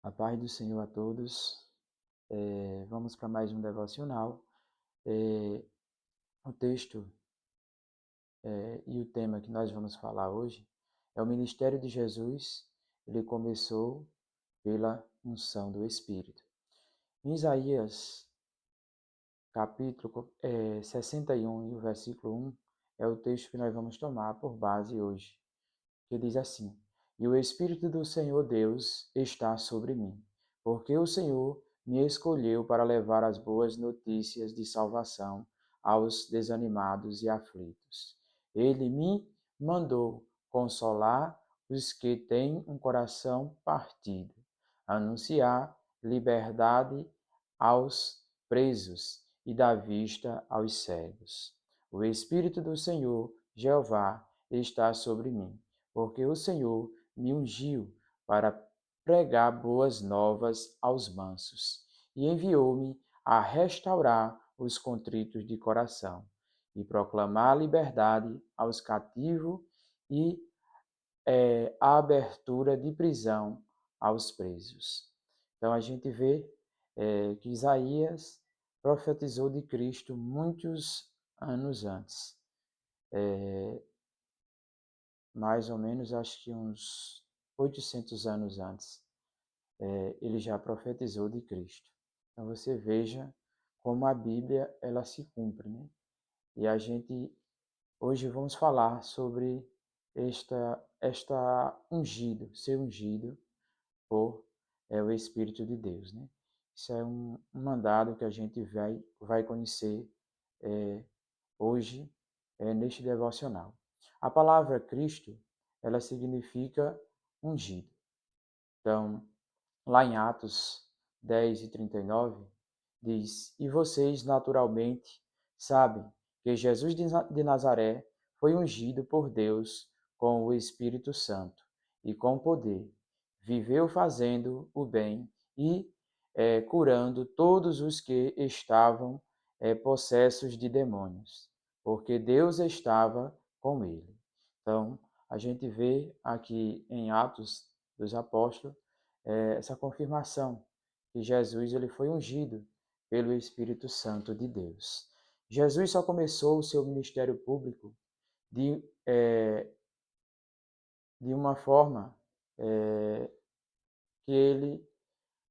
A paz do Senhor a todos. Vamos para mais um devocional. O texto e o tema que nós vamos falar hoje é o ministério de Jesus. Ele começou pela unção do Espírito. Em Isaías, capítulo 61, e o versículo 1, é o texto que nós vamos tomar por base hoje, que diz assim: E o Espírito do Senhor Deus está sobre mim, porque o Senhor me escolheu para levar as boas notícias de salvação aos desanimados e aflitos. Ele me mandou consolar os que têm um coração partido, anunciar liberdade aos presos e dar vista aos cegos. O Espírito do Senhor, Jeová, está sobre mim, porque o Senhor me ungiu para pregar boas novas aos mansos e enviou-me a restaurar os contritos de coração e proclamar liberdade aos cativos e a abertura de prisão aos presos. Então a gente vê que Isaías profetizou de Cristo muitos anos antes. Mais ou menos, acho que uns 800 anos antes, ele já profetizou de Cristo. Então você veja como a Bíblia ela se cumpre, né? E a gente hoje vamos falar sobre esta ungido, ser ungido por o Espírito de Deus, né? Isso é um mandado que a gente vai conhecer hoje neste devocional. A palavra Cristo, ela significa ungido. Então, lá em Atos 10:39, diz: E vocês, naturalmente, sabem que Jesus de Nazaré foi ungido por Deus com o Espírito Santo e com poder. Viveu fazendo o bem e curando todos os que estavam possessos de demônios, porque Deus estava com ele. Então, a gente vê aqui em Atos dos Apóstolos essa confirmação que Jesus ele foi ungido pelo Espírito Santo de Deus. Jesus só começou o seu ministério público de, de uma forma que ele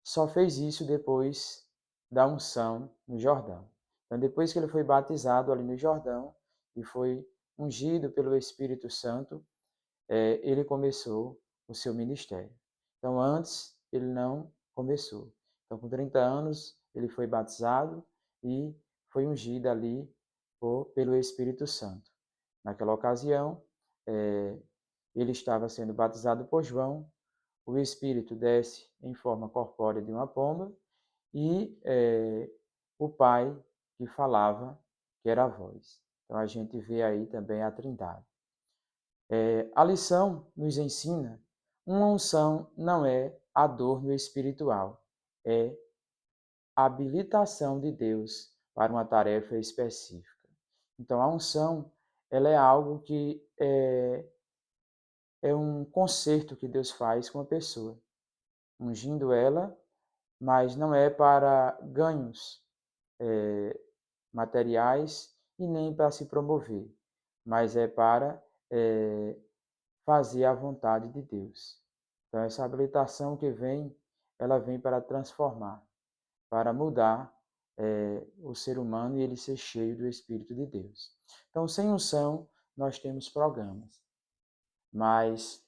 só fez isso depois da unção no Jordão. Então, depois que ele foi batizado ali no Jordão e foi ungido pelo Espírito Santo, ele começou o seu ministério. Então, antes, ele não começou. Então, com 30 anos, ele foi batizado e foi ungido ali pelo Espírito Santo. Naquela ocasião, ele estava sendo batizado por João, o Espírito desce em forma corpórea de uma pomba e o Pai que falava, que era a voz. Então, a gente vê aí também a Trindade. A lição nos ensina: uma unção não é adorno espiritual, é habilitação de Deus para uma tarefa específica. Então, a unção ela é algo que é um concerto que Deus faz com a pessoa, ungindo ela, mas não é para ganhos materiais e nem para se promover, mas é para fazer a vontade de Deus. Então, essa habilitação que vem, ela vem para transformar, para mudar o ser humano e ele ser cheio do Espírito de Deus. Então, sem unção, nós temos programas, mas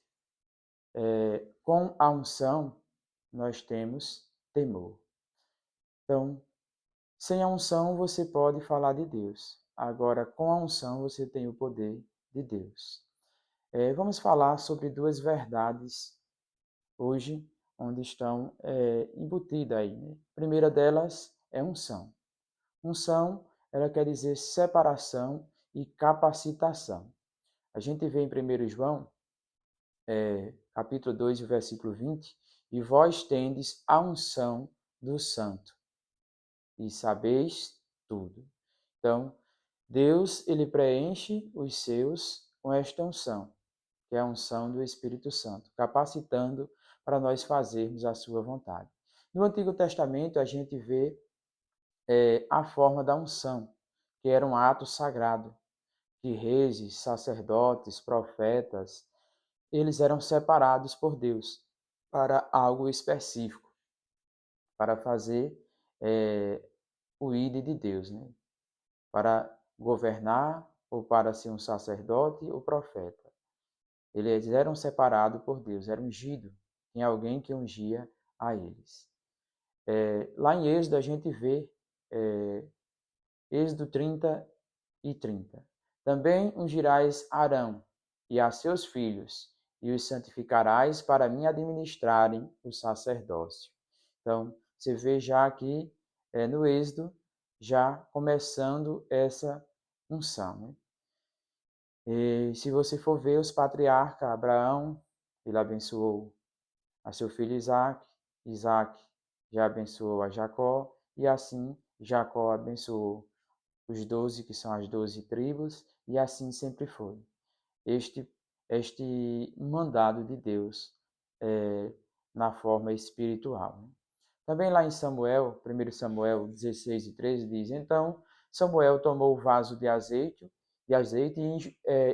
com a unção, nós temos temor. Então, sem a unção, você pode falar de Deus. Agora, com a unção, você tem o poder de Deus. Vamos falar sobre duas verdades hoje, onde estão embutidas aí. Né? A primeira delas é unção. Unção, ela quer dizer separação e capacitação. A gente vê em 1 João, capítulo 2, versículo 20, e vós tendes a unção do santo, e sabeis tudo. Então, Deus, ele preenche os seus com esta unção, que é a unção do Espírito Santo, capacitando para nós fazermos a sua vontade. No Antigo Testamento, a gente vê a forma da unção, que era um ato sagrado, que reis, sacerdotes, profetas, eles eram separados por Deus para algo específico, para fazer o ID de Deus, né? Para governar ou para ser um sacerdote ou profeta. Eles eram separados por Deus, eram ungidos. Tinha alguém que ungia a eles. Lá em Êxodo a gente vê Êxodo 30 e 30. Também ungirás Arão e a seus filhos, e os santificarás para mim administrarem o sacerdócio. Então, você vê já aqui no Êxodo, já começando essa unção. Né? E se você for ver os patriarcas, Abraão, ele abençoou a seu filho Isaac, Isaac já abençoou a Jacó, e assim Jacó abençoou os 12, que são as 12 tribos, e assim sempre foi. Este, este mandado de Deus na forma espiritual. Né? Também lá em Samuel, 1 Samuel 16 e 13, diz: Então Samuel tomou o vaso de azeite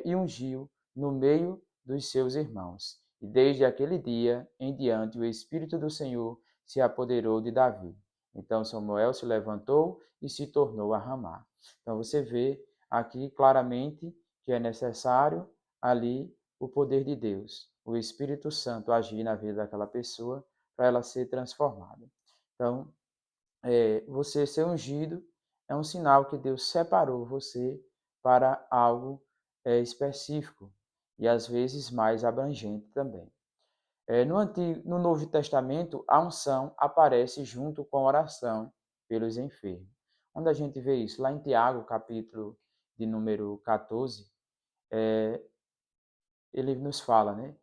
e ungiu no meio dos seus irmãos. E desde aquele dia em diante o Espírito do Senhor se apoderou de Davi. Então Samuel se levantou e se tornou a Ramá. Então você vê aqui claramente que é necessário ali o poder de Deus, o Espírito Santo agir na vida daquela pessoa para ela ser transformada. Então, você ser ungido é um sinal que Deus separou você para algo específico e às vezes mais abrangente também. No Novo Testamento, a unção aparece junto com a oração pelos enfermos. Onde a gente vê isso? Lá em Tiago, capítulo de número 14, ele nos fala, né?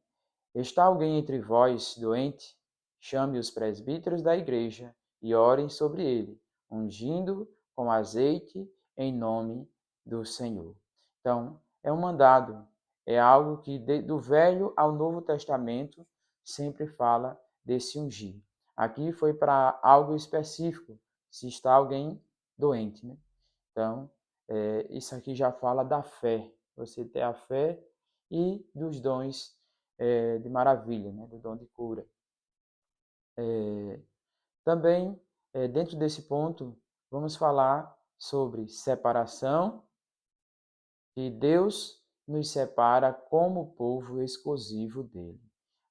Está alguém entre vós doente? Chame os presbíteros da igreja e orem sobre ele, ungindo com azeite em nome do Senhor. Então, é um mandado, é algo que do Velho ao Novo Testamento sempre fala desse ungir. Aqui foi para algo específico, se está alguém doente, né? Então, isso aqui já fala da fé. Você ter a fé e dos dons de maravilha, né? Do dom de cura. Também, dentro desse ponto, vamos falar sobre separação, que Deus nos separa como povo exclusivo dele.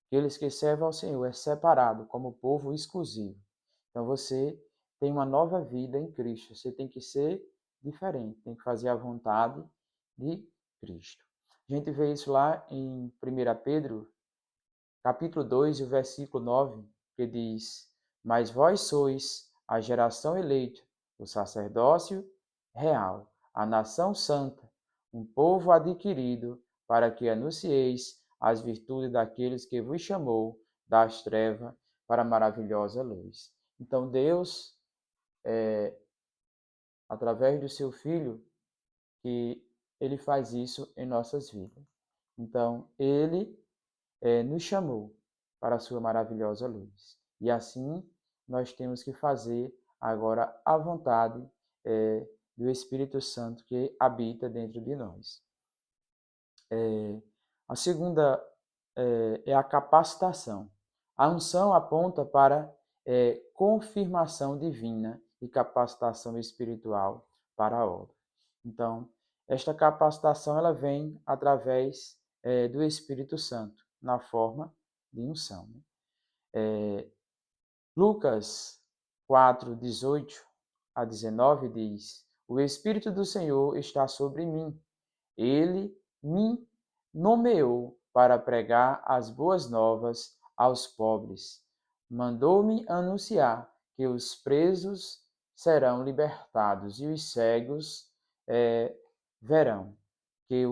Aqueles que servem ao Senhor é separado como povo exclusivo. Então você tem uma nova vida em Cristo. Você tem que ser diferente, tem que fazer a vontade de Cristo. A gente vê isso lá em 1 Pedro, capítulo 2, e o versículo 9, que diz: Mas vós sois a geração eleita, o sacerdócio real, a nação santa, um povo adquirido, para que anuncieis as virtudes daqueles que vos chamou das trevas para a maravilhosa luz. Então Deus, através do seu Filho, que ele faz isso em nossas vidas. Então, ele nos chamou para a sua maravilhosa luz. E assim nós temos que fazer agora a vontade do Espírito Santo que habita dentro de nós. A segunda é a capacitação. A unção aponta para confirmação divina e capacitação espiritual para a obra. Então, esta capacitação ela vem através do Espírito Santo, na forma de unção. Né? Lucas 4, 18 a 19 diz: O Espírito do Senhor está sobre mim. Ele me nomeou para pregar as boas novas aos pobres. Mandou-me anunciar que os presos serão libertados e os cegos verão, que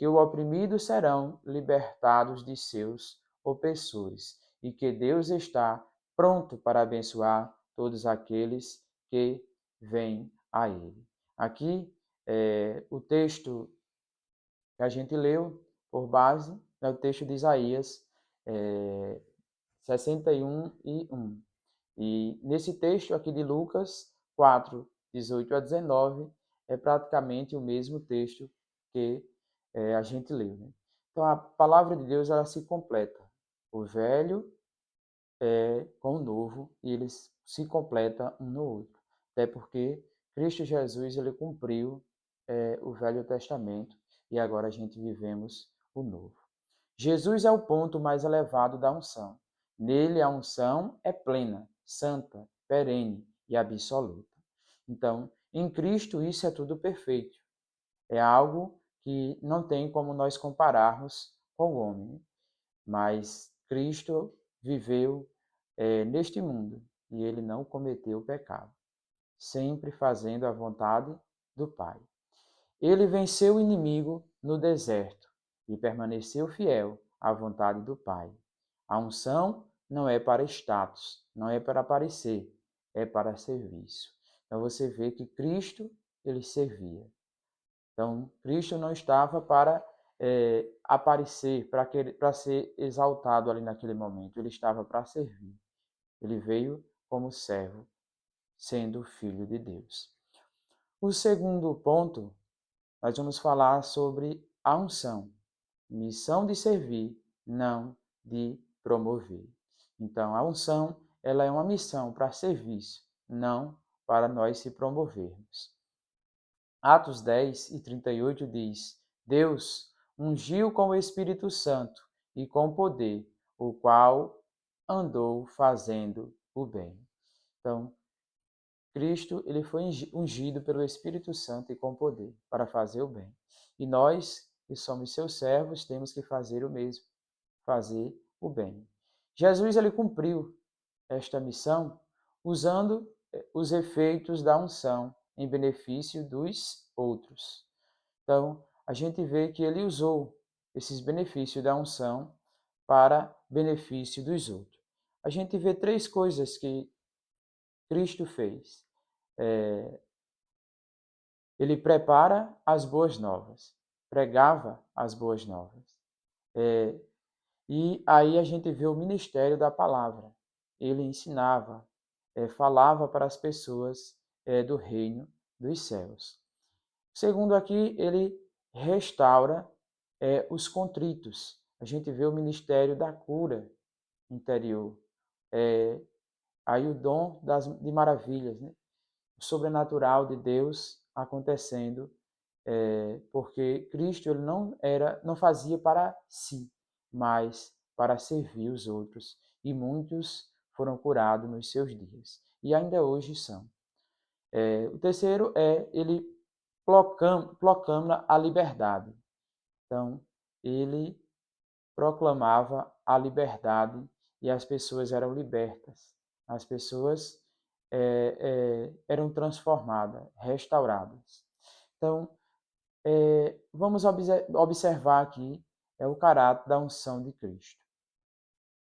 o oprimido serão libertados de seus opressores e que Deus está pronto para abençoar todos aqueles que vêm a Ele. Aqui, o texto que a gente leu por base é o texto de Isaías 61 e 1. E nesse texto aqui de Lucas 4, 18 a 19, é praticamente o mesmo texto que a gente leu, né? Então, a palavra de Deus, ela se completa. O velho com o novo, e eles se completam um no outro. Até porque Cristo Jesus, ele cumpriu o Velho Testamento, e agora a gente vivemos o novo. Jesus é o ponto mais elevado da unção. Nele a unção é plena, santa, perene e absoluta. Então, em Cristo isso é tudo perfeito. É algo que não tem como nós compararmos com o homem. Mas Cristo viveu neste mundo e ele não cometeu pecado, sempre fazendo a vontade do Pai. Ele venceu o inimigo no deserto e permaneceu fiel à vontade do Pai. A unção não é para status, não é para aparecer, é para serviço. Então você vê que Cristo, ele servia. Então, Cristo não estava para aparecer, para ser exaltado ali naquele momento. Ele estava para servir. Ele veio como servo, sendo filho de Deus. O segundo ponto, nós vamos falar sobre a unção. Missão de servir, não de promover. Então, a unção, ela é uma missão para serviço, não para nós se promovermos. Atos 10 e 38 diz: Deus ungiu com o Espírito Santo e com poder, o qual andou fazendo o bem. Então, Cristo, ele foi ungido pelo Espírito Santo e com poder para fazer o bem. E nós, que somos seus servos, temos que fazer o mesmo, fazer o bem. Jesus, ele cumpriu esta missão usando os efeitos da unção em benefício dos outros. Então, a gente vê que ele usou esses benefícios da unção para benefício dos outros. A gente vê três coisas que Cristo fez. Ele prepara as boas novas, pregava as boas novas. E aí a gente vê o ministério da palavra. Ele ensinava, falava para as pessoas do reino dos céus. Segundo aqui, ele restaura os contritos. A gente vê o ministério da cura interior. Aí o dom de maravilhas, né? O sobrenatural de Deus acontecendo, porque Cristo ele não fazia para si, mas para servir os outros. E muitos foram curados nos seus dias. E ainda hoje são. O terceiro ele proclama a liberdade. Então, ele proclamava a liberdade e as pessoas eram libertas. As pessoas eram transformadas, restauradas. Então, vamos observar aqui o caráter da unção de Cristo.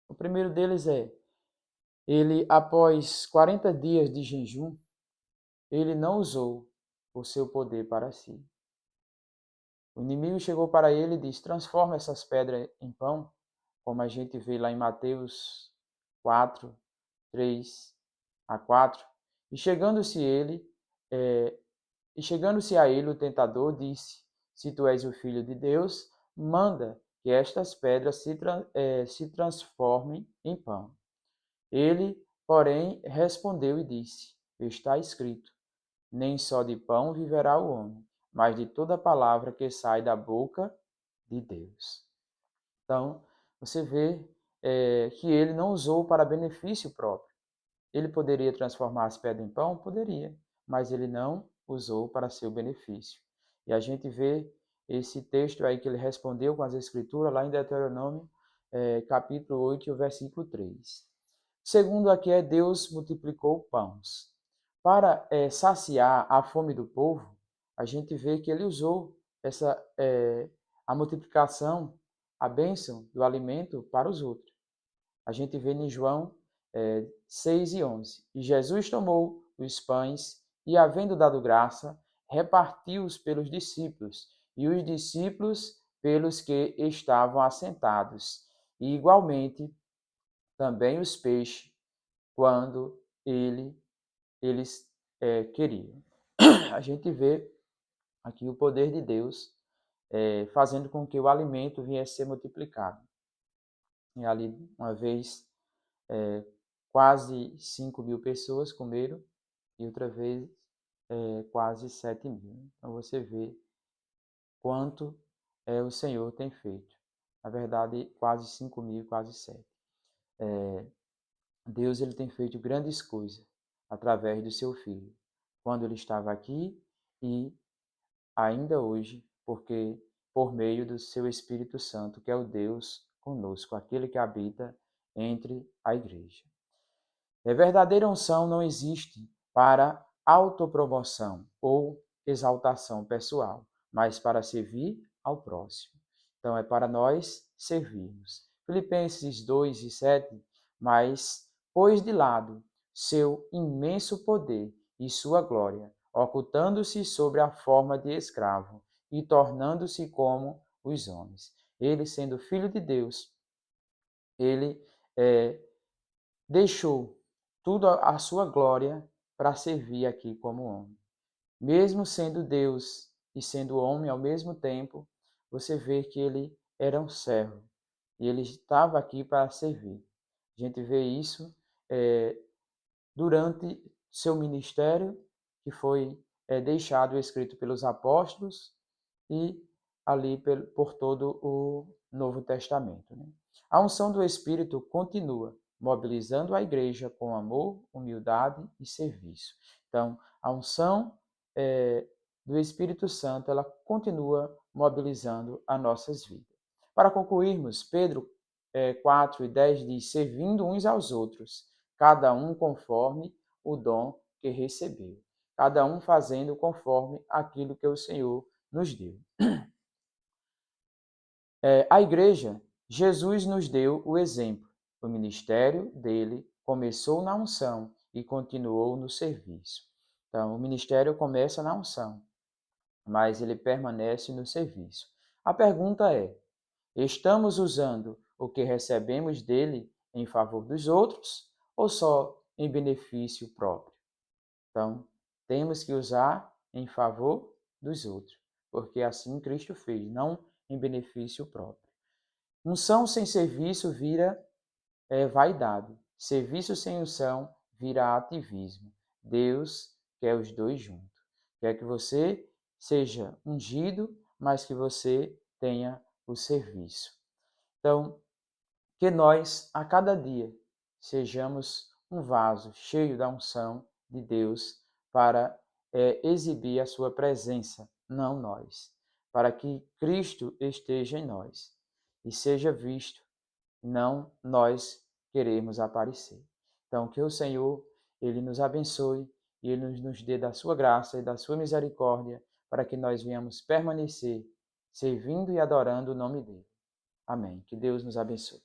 O primeiro deles ele, após 40 dias de jejum, ele não usou o seu poder para si. O inimigo chegou para ele e disse: transforma essas pedras em pão, como a gente vê lá em Mateus 4, 3 a 4. E chegando-se a ele, o tentador disse: se tu és o filho de Deus, manda que estas pedras se transformem em pão. Ele, porém, respondeu e disse: está escrito: nem só de pão viverá o homem, mas de toda palavra que sai da boca de Deus. Então, você vê que ele não usou para benefício próprio. Ele poderia transformar as pedras em pão? Poderia, mas ele não usou para seu benefício. E a gente vê esse texto aí que ele respondeu com as escrituras, lá em Deuteronômio, capítulo 8, e o versículo 3. Segundo aqui Deus multiplicou pães. Para saciar a fome do povo, a gente vê que ele usou a multiplicação, a bênção do alimento para os outros. A gente vê em João 6 e 11. E Jesus tomou os pães e, havendo dado graça, repartiu-os pelos discípulos, e os discípulos pelos que estavam assentados. E, igualmente, também os peixes quando eles queriam. A gente vê aqui o poder de Deus fazendo com que o alimento viesse a ser multiplicado. E ali, uma vez, quase 5.000 pessoas comeram e outra vez quase 7.000. Então você vê quanto o Senhor tem feito. Na verdade, quase 5.000, quase 7. Deus ele tem feito grandes coisas através do seu Filho, quando ele estava aqui e ainda hoje, porque por meio do seu Espírito Santo, que é o Deus conosco, aquele que habita entre a igreja. Verdadeira unção não existe para autopromoção ou exaltação pessoal, mas para servir ao próximo. Então, é para nós servirmos. Filipenses 2:7, mas pôs de lado seu imenso poder e sua glória, ocultando-se sobre a forma de escravo e tornando-se como os homens. Ele, sendo filho de Deus, ele deixou tudo a sua glória para servir aqui como homem. Mesmo sendo Deus e sendo homem ao mesmo tempo, você vê que ele era um servo e ele estava aqui para servir. A gente vê isso durante seu ministério, que foi deixado escrito pelos apóstolos e ali por todo o Novo Testamento. Né? A unção do Espírito continua mobilizando a igreja com amor, humildade e serviço. Então, a unção do Espírito Santo, ela continua mobilizando as nossas vidas. Para concluirmos, Pedro 4:10 diz, servindo uns aos outros, cada um conforme o dom que recebeu, cada um fazendo conforme aquilo que o Senhor nos deu. A igreja, Jesus nos deu o exemplo. O ministério dele começou na unção e continuou no serviço. Então, o ministério começa na unção, mas ele permanece no serviço. A pergunta é: estamos usando o que recebemos dele em favor dos outros ou só em benefício próprio? Então, temos que usar em favor dos outros, porque assim Cristo fez, não em benefício próprio. Unção sem serviço vira vaidade. Serviço sem unção vira ativismo. Deus quer os dois juntos. Quer que você seja ungido, mas que você tenha o serviço. Então, que nós, a cada dia, sejamos um vaso cheio da unção de Deus para exibir a sua presença, não nós. Para que Cristo esteja em nós e seja visto, não nós queremos aparecer. Então, que o Senhor, Ele nos abençoe e Ele nos dê da sua graça e da sua misericórdia para que nós venhamos permanecer servindo e adorando o nome dEle. Amém. Que Deus nos abençoe.